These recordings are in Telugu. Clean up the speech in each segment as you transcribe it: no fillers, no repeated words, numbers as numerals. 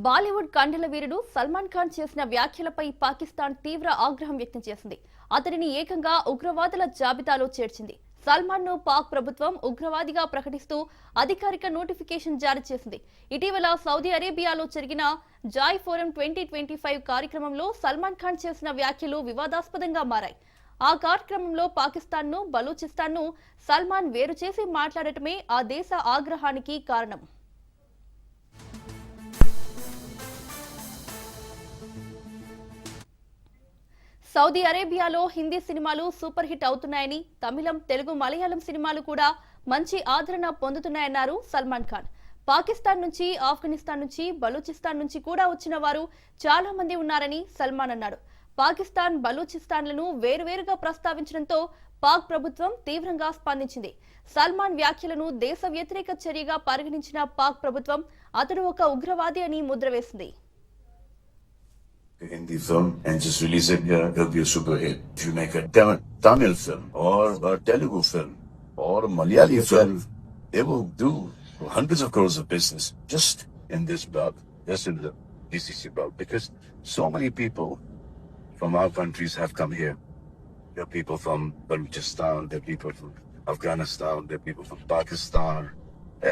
బాలీవుడ్ కండల వీరుడు సల్మాన్ ఖాన్ చేసిన వ్యాఖ్యలపై పాకిస్తాన్ తీవ్ర ఆగ్రహం వ్యక్తం చేసింది. అతడిని ఏకంగా ఉగ్రవాదుల జాబితాలో చేర్చింది. సల్మాన్ ను పాక్ ప్రభుత్వం ఉగ్రవాదిగా ప్రకటిస్తూ అధికారిక నోటిఫికేషన్ జారీ చేసింది. ఇటీవల సౌదీ అరేబియాలో జరిగిన జాయ్ ఫోరం 2025 కార్యక్రమంలో సల్మాన్ ఖాన్ చేసిన వ్యాఖ్యలు వివాదాస్పదంగా మారాయి. ఆ కార్యక్రమంలో పాకిస్తాన్ ను బలూచిస్తాన్ ను సల్మాన్ వేరు చేసి మాట్లాడటమే ఆ దేశ ఆగ్రహానికి కారణం. సౌదీ అరేబియాలో హిందీ సినిమాలు సూపర్ హిట్ అవుతున్నాయని, తమిళం, తెలుగు, మలయాళం సినిమాలు కూడా మంచి ఆదరణ పొందుతున్నాయన్నారు సల్మాన్ ఖాన్. పాకిస్తాన్ నుంచి, ఆఫ్ఘనిస్తాన్ నుంచి, బలూచిస్తాన్ నుంచి కూడా వచ్చిన వారు చాలా మంది ఉన్నారని సల్మాన్ అన్నాడు. పాకిస్తాన్, బలూచిస్తాన్లను వేరువేరుగా ప్రస్తావించడంతో పాక్ ప్రభుత్వం తీవ్రంగా స్పందించింది. సల్మాన్ వ్యాఖ్యలను దేశ వ్యతిరేక చర్యగా పరిగణించిన పాక్ ప్రభుత్వం అతడు ఒక ఉగ్రవాది అని ముద్ర వేసింది. Hindi film and just release it here, it'll be a super hit. If you make a Tamil film or a Telugu film or a Malayali film, they will do hundreds of crores of business just in this belt, just in the GCC belt, because so many people from our countries have come here. There are people from Balochistan, there are people from Afghanistan, there are people from Pakistan.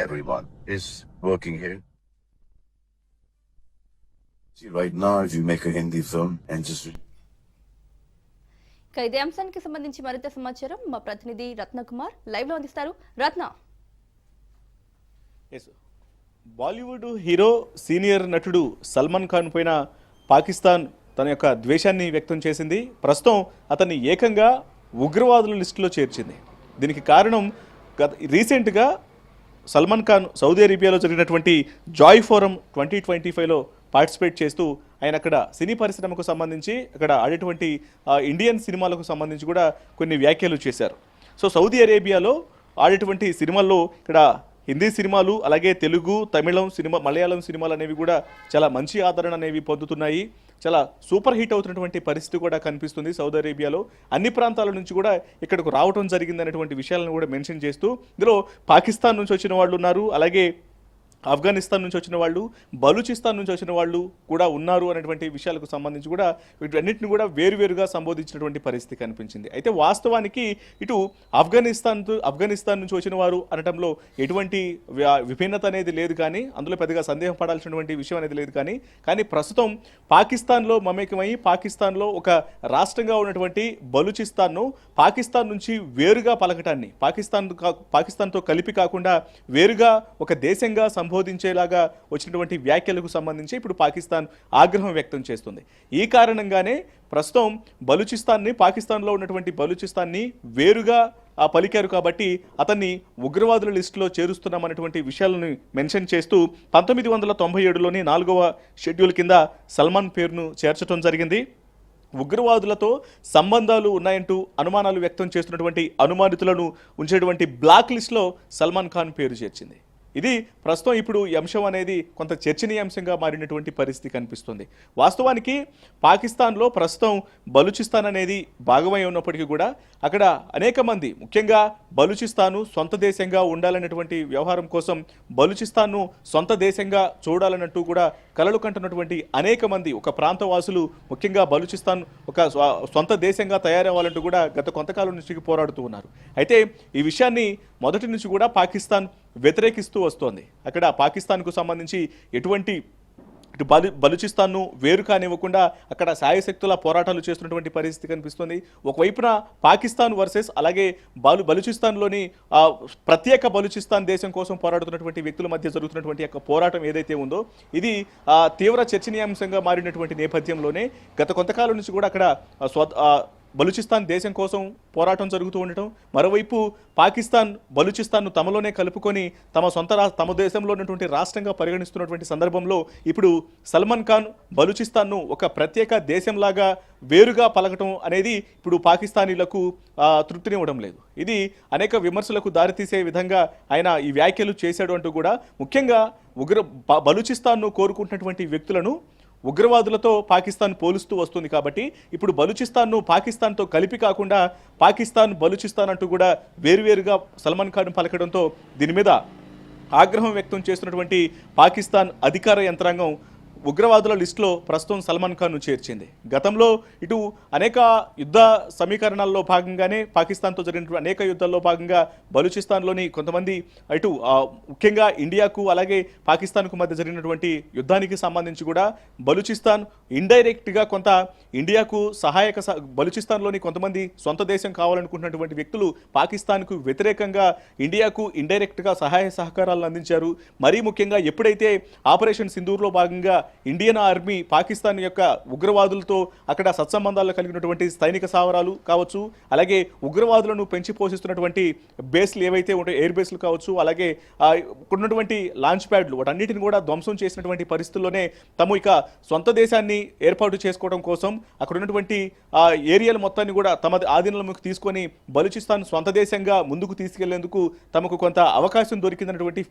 Everyone is working here. See, right now, if you make a Hindi film and just... ఇదే అంశానికి సంబంధించి మరింత సమాచారం మా ప్రతినిధి రత్నకుమార్ లైవ్ లో అందిస్తారు. రత్న, బాలీవుడ్ హీరో సీనియర్ నటుడు సల్మాన్ ఖాన్ పైన పాకిస్తాన్ తన యొక్క ద్వేషాన్ని వ్యక్తం చేసింది. ప్రస్తుతం అతన్ని ఏకంగా ఉగ్రవాదుల లిస్టులో చేర్చింది. దీనికి కారణం రీసెంట్గా సల్మాన్ ఖాన్ సౌదీ అరేబియాలో జరిగినటువంటి జాయ్ ఫోరం 2025లో పార్టిసిపేట్ చేస్తూ ఆయన అక్కడ సినీ పరిశ్రమకు సంబంధించి అక్కడ ఆడేటువంటి ఇండియన్ సినిమాలకు సంబంధించి కూడా కొన్ని వ్యాఖ్యలు చేశారు. సో సౌదీ అరేబియాలో ఆడేటువంటి సినిమాల్లో ఇక్కడ హిందీ సినిమాలు, అలాగే తెలుగు, తమిళం సినిమా, మలయాళం సినిమాలు అనేవి కూడా చాలా మంచి ఆదరణ అనేవి పొందుతున్నాయి. చాలా సూపర్ హిట్ అవుతున్నటువంటి పరిస్థితి కూడా కనిపిస్తుంది సౌదీ అరేబియాలో. అన్ని ప్రాంతాల నుంచి కూడా ఇక్కడకు రావడం జరిగింది అనేటువంటి విషయాలను కూడా మెన్షన్ చేస్తూ ఇందులో పాకిస్తాన్ నుంచి వచ్చిన వాళ్ళు ఉన్నారు, అలాగే ఆఫ్ఘనిస్తాన్ నుంచి వచ్చిన వాళ్ళు, బలూచిస్తాన్ నుంచి వచ్చిన వాళ్ళు కూడా ఉన్నారు అనేటువంటి విషయాలకు సంబంధించి కూడా వీటన్నిటిని కూడా వేరువేరుగా సంబోధించినటువంటి పరిస్థితి కనిపించింది. అయితే వాస్తవానికి ఇటు ఆఫ్ఘనిస్తాన్ నుంచి వచ్చిన వారు అనటంలో ఎటువంటి విభిన్నత అనేది లేదు, కానీ అందులో పెద్దగా సందేహం పడాల్సినటువంటి విషయం అనేది లేదు. కానీ ప్రస్తుతం పాకిస్తాన్లో మమేకమై పాకిస్తాన్లో ఒక రాష్ట్రంగా ఉన్నటువంటి బలూచిస్తాన్ను పాకిస్తాన్ నుంచి వేరుగా పలకటాన్ని, పాకిస్తాన్తో కలిపి కాకుండా వేరుగా ఒక దేశంగా సంబోధించేలాగా వచ్చినటువంటి వ్యాఖ్యలకు సంబంధించి ఇప్పుడు పాకిస్తాన్ ఆగ్రహం వ్యక్తం చేస్తుంది. ఈ కారణంగానే ప్రస్తుతం పాకిస్తాన్లో ఉన్నటువంటి బలూచిస్తాన్ని వేరుగా పలికారు కాబట్టి అతన్ని ఉగ్రవాదుల లిస్టులో చేరుస్తున్నామనేటువంటి విషయాలను మెన్షన్ చేస్తూ 1997లోని 4వ షెడ్యూల్ కింద సల్మాన్ పేరును చేర్చడం జరిగింది. ఉగ్రవాదులతో సంబంధాలు ఉన్నాయంటూ అనుమానాలు వ్యక్తం చేస్తున్నటువంటి అనుమానితులను ఉంచేటువంటి బ్లాక్ లిస్టులో సల్మాన్ ఖాన్ పేరు చేర్చింది. ఇది ప్రస్తుతం ఇప్పుడు ఈ అంశం అనేది కొంత చర్చనీయాంశంగా మారినటువంటి పరిస్థితి కనిపిస్తుంది. వాస్తవానికి పాకిస్తాన్లో ప్రస్తుతం బలూచిస్తాన్ అనేది భాగమై ఉన్నప్పటికీ కూడా అక్కడ అనేక మంది, ముఖ్యంగా బలూచిస్తాను సొంత దేశంగా ఉండాలనేటువంటి వ్యవహారం కోసం బలూచిస్తాన్ను సొంత దేశంగా చూడాలన్నట్టు కూడా కలలు కంటున్నటువంటి అనేక మంది ఒక ప్రాంతవాసులు, ముఖ్యంగా బలూచిస్తాన్ ఒక సొంత దేశంగా తయారవ్వాలంటూ కూడా గత కొంతకాలం నుంచి పోరాడుతూ ఉన్నారు. అయితే ఈ విషయాన్ని మొదటి నుంచి కూడా పాకిస్తాన్ వ్యతిరేకిస్తూ వస్తోంది. అక్కడ పాకిస్తాన్కు సంబంధించి ఎటువంటి బలూచిస్తాన్ను వేరు కానివ్వకుండా అక్కడ శాయశక్తుల పోరాటాలు చేస్తున్నటువంటి పరిస్థితి కనిపిస్తుంది. ఒకవైపున పాకిస్తాన్ వర్సెస్ అలాగే బలూచిస్తాన్లోని ప్రత్యేక బలూచిస్తాన్ దేశం కోసం పోరాడుతున్నటువంటి వ్యక్తుల మధ్య జరుగుతున్నటువంటి యొక్క పోరాటం ఏదైతే ఉందో ఇది తీవ్ర చర్చనీయాంశంగా మారినటువంటి నేపథ్యంలోనే గత కొంతకాలం నుంచి కూడా అక్కడ బలూచిస్తాన్ దేశం కోసం పోరాటం జరుగుతూ ఉండటం, మరోవైపు పాకిస్తాన్ బలూచిస్తాన్ను తమలోనే కలుపుకొని తమ దేశంలో ఉన్నటువంటి రాష్ట్రంగా పరిగణిస్తున్నటువంటి సందర్భంలో ఇప్పుడు సల్మాన్ ఖాన్ బలూచిస్తాన్ను ఒక ప్రత్యేక దేశంలాగా వేరుగా పలకటం అనేది ఇప్పుడు పాకిస్తానీలకు తృప్తినివ్వడం లేదు. ఇది అనేక విమర్శలకు దారితీసే విధంగా ఆయన ఈ వ్యాఖ్యలు చేశాడు అంటూ కూడా ముఖ్యంగా బలూచిస్తాన్ను కోరుకుంటున్నటువంటి వ్యక్తులను ఉగ్రవాదులతో పాకిస్తాన్ పోలుస్తూ వస్తుంది. కాబట్టి ఇప్పుడు బలూచిస్తాన్ను పాకిస్తాన్తో కలిపి కాకుండా బలూచిస్తాన్ అంటూ కూడా వేరువేరుగా సల్మాన్ ఖాన్ పలకడంతో దీని మీద ఆగ్రహం వ్యక్తం చేస్తున్నటువంటి పాకిస్తాన్ అధికార యంత్రాంగం ఉగ్రవాదుల లిస్టులో ప్రస్తుతం సల్మాన్ ఖాన్ను చేర్చింది. గతంలో ఇటు అనేక యుద్ధ సమీకరణాల్లో భాగంగానే పాకిస్తాన్తో జరిగిన అనేక యుద్ధాల్లో భాగంగా బలూచిస్తాన్లోని కొంతమంది ఇటు ముఖ్యంగా ఇండియాకు అలాగే పాకిస్తాన్కు మధ్య జరిగినటువంటి యుద్ధానికి సంబంధించి కూడా బలూచిస్తాన్ ఇండైరెక్ట్గా కొంత ఇండియాకు బలూచిస్తాన్లోని కొంతమంది సొంత దేశం కావాలనుకుంటున్నటువంటి వ్యక్తులు పాకిస్తాన్కు వ్యతిరేకంగా ఇండియాకు ఇండైరెక్ట్గా సహాయ సహకారాలను అందించారు. మరీ ముఖ్యంగా ఎప్పుడైతే ఆపరేషన్ సింధూర్లో భాగంగా ఇండియన్ ఆర్మీ పాకిస్తాన్ యొక్క ఉగ్రవాదులతో అక్కడ సత్సంబంధాలు కలిగినటువంటి సైనిక స్థావరాలు కావచ్చు, అలాగే ఉగ్రవాదులను పెంచి పోషిస్తున్నటువంటి బేస్లు ఏవైతే ఉంటాయో ఎయిర్ బేస్లు కావచ్చు, అలాగే ఉన్నటువంటి లాంచ్ ప్యాడ్లు వాటన్నిటిని కూడా ధ్వంసం చేసినటువంటి పరిస్థితుల్లోనే తాము ఇక సొంత దేశాన్ని ఏర్పాటు చేసుకోవడం కోసం అక్కడ ఉన్నటువంటి ఏరియాల మొత్తాన్ని కూడా తమ ఆధీనంలోకి తీసుకొని బలూచిస్తాన్ సొంత దేశంగా ముందుకు తీసుకెళ్లేందుకు తమకు కొంత అవకాశం దొరికిందన్నటువంటి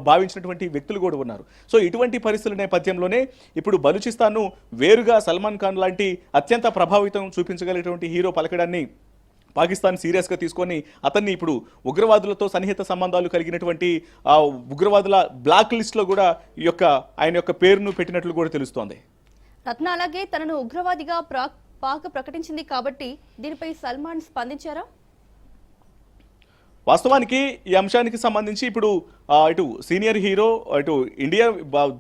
భావించినటువంటి వ్యక్తులు కూడా ఉన్నారు. సో ఇటువంటి పరిస్థితుల నేపథ్యంలోనే ఇప్పుడు బలూచిస్తాన్ను వేరుగా సల్మాన్ ఖాన్ లాంటి అత్యంత ప్రభావితం చూపించగలిగినటువంటి హీరో పలకడాన్ని పాకిస్తాన్ సీరియస్గా తీసుకొని అతన్ని ఇప్పుడు ఉగ్రవాదులతో సన్నిహిత సంబంధాలు కలిగినటువంటి ఉగ్రవాదుల బ్లాక్ లిస్ట్లో కూడా ఆయన యొక్క పేరును పెట్టినట్లు కూడా తెలుస్తోంది. రత్న, అలాగే తనను ఉగ్రవాదిగా పాక్ ప్రకటించింది కాబట్టి దీనిపై సల్మాన్ స్పందించారా? వాస్తవానికి ఈ అంశానికి సంబంధించి ఇప్పుడు ఇటు సీనియర్ హీరో ఇటు ఇండియా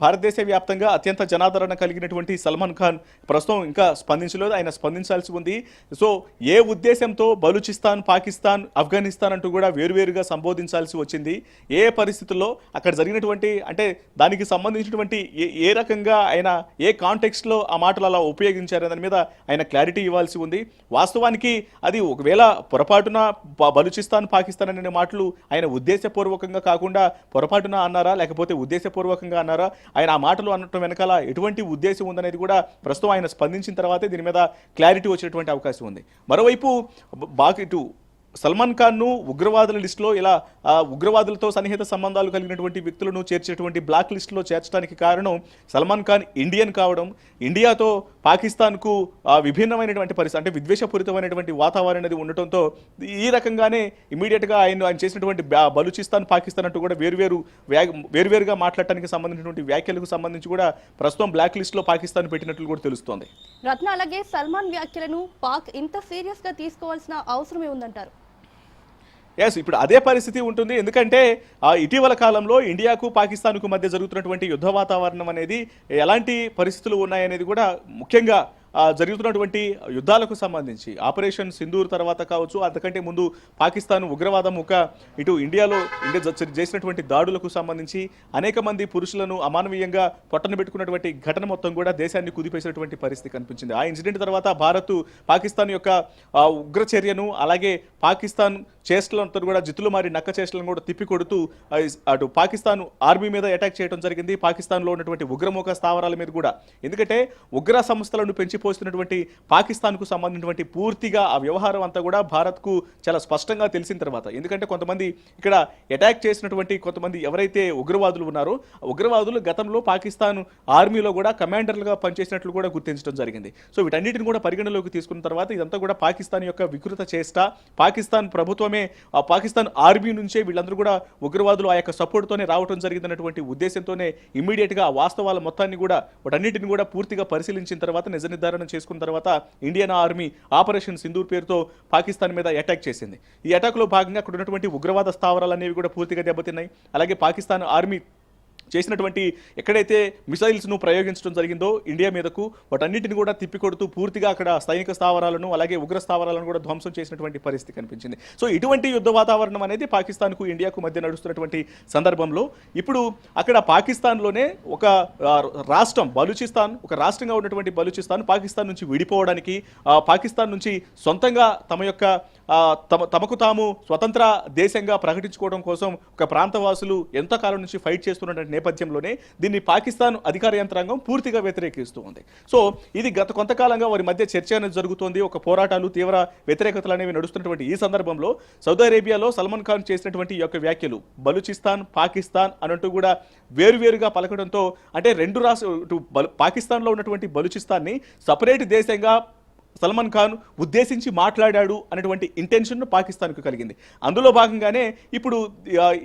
భారతదేశ వ్యాప్తంగా అత్యంత జనాదరణ కలిగినటువంటి సల్మాన్ ఖాన్ ప్రస్తుతం ఇంకా స్పందించలేదు. ఆయన స్పందించాల్సి ఉంది. సో ఏ ఉద్దేశంతో బలూచిస్తాన్, పాకిస్తాన్, ఆఫ్ఘనిస్తాన్ అంటూ కూడా వేరువేరుగా సంబోధించాల్సి వచ్చింది, ఏ పరిస్థితుల్లో అక్కడ జరిగినటువంటి అంటే దానికి సంబంధించినటువంటి ఏ రకంగా ఆయన ఏ కాంటెక్స్ట్లో ఆ మాటలు అలా ఉపయోగించారనే దాని మీద ఆయన క్లారిటీ ఇవ్వాల్సి ఉంది. వాస్తవానికి అది ఒకవేళ పొరపాటున బలూచిస్తాన్, పాకిస్తాన్ అనే మాటలు ఆయన ఉద్దేశపూర్వకంగా కాకుండా పొరపాటున అన్నారా లేకపోతే ఉద్దేశపూర్వకంగా అన్నారా, ఆయన ఆ మాటలు అనటం వెనకాల ఎటువంటి ఉద్దేశం ఉందనేది కూడా ప్రస్తుతం ఆయన స్పందించిన తర్వాతే దీని మీద క్లారిటీ వచ్చేటువంటి అవకాశం ఉంది. మరోవైపు ఇటు సల్మాన్ ఖాన్ను ఉగ్రవాదుల లిస్టులో ఇలా ఉగ్రవాదులతో సన్నిహిత సంబంధాలు కలిగినటువంటి వ్యక్తులను చేర్చేటువంటి బ్లాక్ లిస్టులో చేర్చడానికి కారణం సల్మాన్ ఖాన్ ఇండియన్ కావడం, ఇండియాతో పాకిస్తాన్కు విభిన్నమైనటువంటి పరిస్థితి అంటే విద్వేషపూరితమైనటువంటి వాతావరణం అనేది ఉండటంతో ఈ రకంగానే ఇమీడియట్గా ఆయన చేసినటువంటి బలూచిస్తాన్, పాకిస్తాన్ అంటూ కూడా వేరువేరుగా మాట్లాడటానికి సంబంధించినటువంటి వ్యాఖ్యలకు సంబంధించి కూడా ప్రస్తుతం బ్లాక్ లిస్టులో పాకిస్తాన్ పెట్టినట్లు కూడా తెలుస్తోంది. రత్న, అలాగే సల్మాన్ వ్యాఖ్యలను పాక్ ఇంత సీరియస్గా తీసుకోవాల్సిన అవసరమే ఉందంటారు? ఎస్, ఇప్పుడు అదే పరిస్థితి ఉంటుంది. ఎందుకంటే ఇటీవల కాలంలో ఇండియాకు పాకిస్తాన్కు మధ్య జరుగుతున్నటువంటి యుద్ధ వాతావరణం అనేది ఎలాంటి పరిస్థితులు ఉన్నాయనేది కూడా ముఖ్యంగా జరుగుతున్నటువంటి యుద్ధాలకు సంబంధించి ఆపరేషన్ సింధూర్ తర్వాత కావచ్చు, అంతకంటే ముందు పాకిస్తాన్ ఉగ్రవాదం ఇటు ఇండియా చేసినటువంటి దాడులకు సంబంధించి అనేక మంది పురుషులను అమానవీయంగా పొట్టన పెట్టుకున్నటువంటి ఘటన మొత్తం కూడా దేశాన్ని కుదిపేసినటువంటి పరిస్థితి కనిపించింది. ఆ ఇన్సిడెంట్ తర్వాత భారత్ పాకిస్తాన్ యొక్క ఉగ్ర చర్యను అలాగే పాకిస్తాన్ చేష్టలంతా కూడా జిత్తులు మారి నక్క చేష్టలను కూడా తిప్పికొడుతూ అటు పాకిస్తాన్ ఆర్మీ మీద అటాక్ చేయడం జరిగింది. పాకిస్తాన్లో ఉన్నటువంటి ఉగ్రముఖ స్థావరాల మీద కూడా, ఎందుకంటే ఉగ్ర సంస్థలను పెంచిపోస్తున్నటువంటి పాకిస్తాన్కు సంబంధించినటువంటి పూర్తిగా ఆ వ్యవహారం అంతా కూడా భారత్కు చాలా స్పష్టంగా తెలిసిన తర్వాత, ఎందుకంటే కొంతమంది ఇక్కడ అటాక్ చేసినటువంటి కొంతమంది ఎవరైతే ఉగ్రవాదులు ఉన్నారో ఉగ్రవాదులు గతంలో పాకిస్తాన్ ఆర్మీలో కూడా కమాండర్లుగా పనిచేసినట్లు కూడా గుర్తించడం జరిగింది. సో వీటన్నిటిని కూడా పరిగణలోకి తీసుకున్న తర్వాత ఇదంతా కూడా పాకిస్తాన్ యొక్క వికృత చేష్ట, పాకిస్తాన్ ప్రభుత్వమే పాకిస్తాన్ ఆర్మీ నుంచే వీళ్ళందరూ కూడా ఉగ్రవాదులు ఆ యొక్క సపోర్ట్తోనే రావడం జరిగిందన్నటువంటి ఉద్దేశంతోనే ఇమ్మీడియట్గా ఆ వాస్తవాల మొత్తాన్ని కూడా వాటన్నిటిని కూడా పూర్తిగా పరిశీలించిన తర్వాత నిజ నిర్ధారణ చేసుకున్న తర్వాత ఇండియన్ ఆర్మీ ఆపరేషన్ సింధూర్ పేరుతో పాకిస్తాన్ మీద అటాక్ చేసింది. ఈ అటాక్లో భాగంగా అక్కడ ఉన్నటువంటి ఉగ్రవాద స్థావరాలు అనేవి కూడా పూర్తిగా దెబ్బతిన్నాయి. అలాగే పాకిస్తాన్ ఆర్మీ చేసినటువంటి ఎక్కడైతే మిసైల్స్ను ప్రయోగించడం జరిగిందో ఇండియా మీదకు వాటన్నిటిని కూడా తిప్పికొడుతూ పూర్తిగా అక్కడ సైనిక స్థావరాలను అలాగే ఉగ్ర స్థావరాలను కూడా ధ్వంసం చేసినటువంటి పరిస్థితి కనిపించింది. సో ఇటువంటి యుద్ధ వాతావరణం అనేది పాకిస్తాన్కు ఇండియాకు మధ్య నడుస్తున్నటువంటి సందర్భంలో ఇప్పుడు అక్కడ పాకిస్తాన్లోనే ఒక రాష్ట్రం బలూచిస్తాన్, ఒక రాష్ట్రంగా ఉన్నటువంటి బలూచిస్తాన్ పాకిస్తాన్ నుంచి విడిపోవడానికి, పాకిస్తాన్ నుంచి సొంతంగా తమకు తాము స్వతంత్ర దేశంగా ప్రకటించుకోవడం కోసం ఒక ప్రాంతవాసులు ఎంతకాలం నుంచి ఫైట్ చేస్తున్నటువంటి నేపథ్యంలోనే దీన్ని పాకిస్తాన్ అధికార యంత్రాంగం పూర్తిగా వ్యతిరేకిస్తూ ఉంది. సో ఇది గత కొంతకాలంగా వారి మధ్య చర్చ అనేది జరుగుతోంది. ఒక పోరాటాలు, తీవ్ర వ్యతిరేకతలు అనేవి నడుస్తున్నటువంటి ఈ సందర్భంలో సౌదీ అరేబియాలో సల్మాన్ ఖాన్ చేసినటువంటి యొక్క వ్యాఖ్యలు బలూచిస్తాన్, పాకిస్తాన్ అనంటూ కూడా వేరువేరుగా పలకడంతో అంటే రెండు పాకిస్తాన్లో ఉన్నటువంటి బలూచిస్తాన్ని సపరేట్ దేశంగా సల్మాన్ ఖాన్ ఉద్దేశించి మాట్లాడాడు అనేటువంటి ఇంటెన్షన్ పాకిస్తాన్కు కలిగింది. అందులో భాగంగానే ఇప్పుడు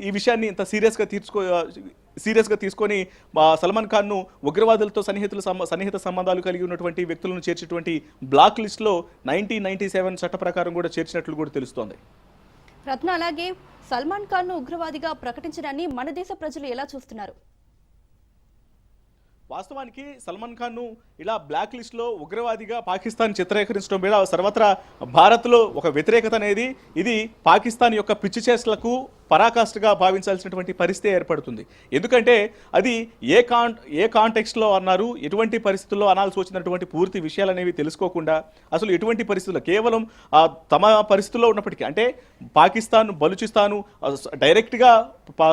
ఈ విషయాన్ని ఇంత సీరియస్గా సీరియస్గా తీసుకొని సల్మాన్ ఖాన్ను ఉగ్రవాదులతో సన్నిహిత సంబంధాలు కలిగి ఉన్నటువంటి వ్యక్తులను చేర్చేటువంటి బ్లాక్ లిస్ట్లో 1997 చట్ట ప్రకారం కూడా చేర్చినట్లు కూడా తెలుస్తోంది. రత్న, అలాగే సల్మాన్ ఖాన్ ను ఉగ్రవాదిగా ప్రకటించడాన్ని మన దేశ ప్రజలు ఎలా చూస్తున్నారు? వాస్తవానికి సల్మాన్ ఖాన్ను ఇలా బ్లాక్ లిస్ట్లో ఉగ్రవాదిగా పాకిస్తాన్ చిత్రీకరించడం మీద సర్వత్రా భారత్లో ఒక వ్యతిరేకత అనేది ఇది పాకిస్తాన్ యొక్క పిచ్చి చేష్టలకు పరాకాష్ఠగా భావించాల్సినటువంటి పరిస్థితి ఏర్పడుతుంది. ఎందుకంటే అది ఏ కాంటెక్స్ట్లో అన్నారు, ఎటువంటి పరిస్థితుల్లో అనాల్సి వచ్చినటువంటి పూర్తి విషయాలు అనేవి తెలుసుకోకుండా అసలు ఎటువంటి పరిస్థితుల్లో కేవలం తమ పరిస్థితుల్లో ఉన్నప్పటికీ అంటే పాకిస్తాన్ బలూచిస్తాను డైరెక్ట్గా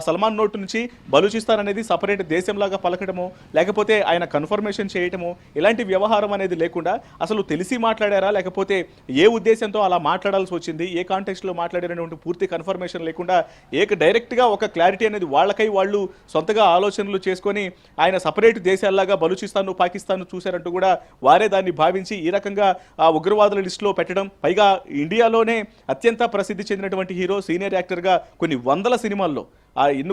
సల్మాన్ నోటు నుంచి బలూచిస్తాన్ అనేది సపరేట్ దేశంలాగా పలకడమో లేకపోతే ఆయన కన్ఫర్మేషన్ చేయటమో ఇలాంటి వ్యవహారం అనేది లేకుండా అసలు తెలిసి మాట్లాడారా లేకపోతే ఏ ఉద్దేశంతో అలా మాట్లాడాల్సి వచ్చింది, ఏ కాంటెక్స్ట్లో మాట్లాడినటువంటి పూర్తి కన్ఫర్మేషన్ లేకుండా డైరెక్ట్గా ఒక క్లారిటీ అనేది వాళ్ళకై వాళ్ళు సొంతగా ఆలోచనలు చేసుకొని ఆయన సపరేట్ దేశాల్లాగా బలూచిస్తాను పాకిస్తాన్ చూశారంటూ కూడా వారే దాన్ని భావించి ఈ రకంగా ఆ ఉగ్రవాదుల లిస్టులో పెట్టడం, పైగా ఇండియాలోనే అత్యంత ప్రసిద్ధి చెందినటువంటి హీరో సీనియర్ యాక్టర్గా కొన్ని వందల సినిమాల్లో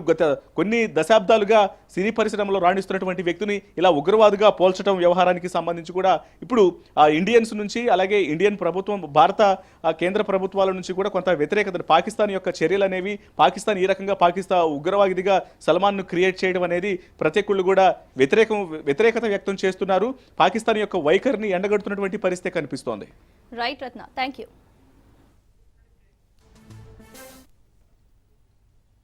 గత కొన్ని దశాబ్దాలుగా సినీ పరిశ్రమలో రాణిస్తున్నటువంటి వ్యక్తిని ఇలా ఉగ్రవాదిగా పోల్చడం వ్యవహారానికి సంబంధించి కూడా ఇప్పుడు ఇండియన్స్ నుంచి అలాగే ఇండియన్ ప్రభుత్వం భారత కేంద్ర ప్రభుత్వాల నుంచి కూడా కొంత వ్యతిరేకత పాకిస్తాన్ యొక్క చర్యలు అనేవి పాకిస్తాన్ ఈ రకంగా ఉగ్రవాదిగా సల్మాన్ను క్రియేట్ చేయడం అనేది ప్రతి ఒక్కళ్ళు కూడా వ్యతిరేకత వ్యక్తం చేస్తున్నారు. పాకిస్తాన్ యొక్క వైఖరిని ఎండగడుతున్నటువంటి పరిస్థితి కనిపిస్తోంది. Right Ratna, thank you.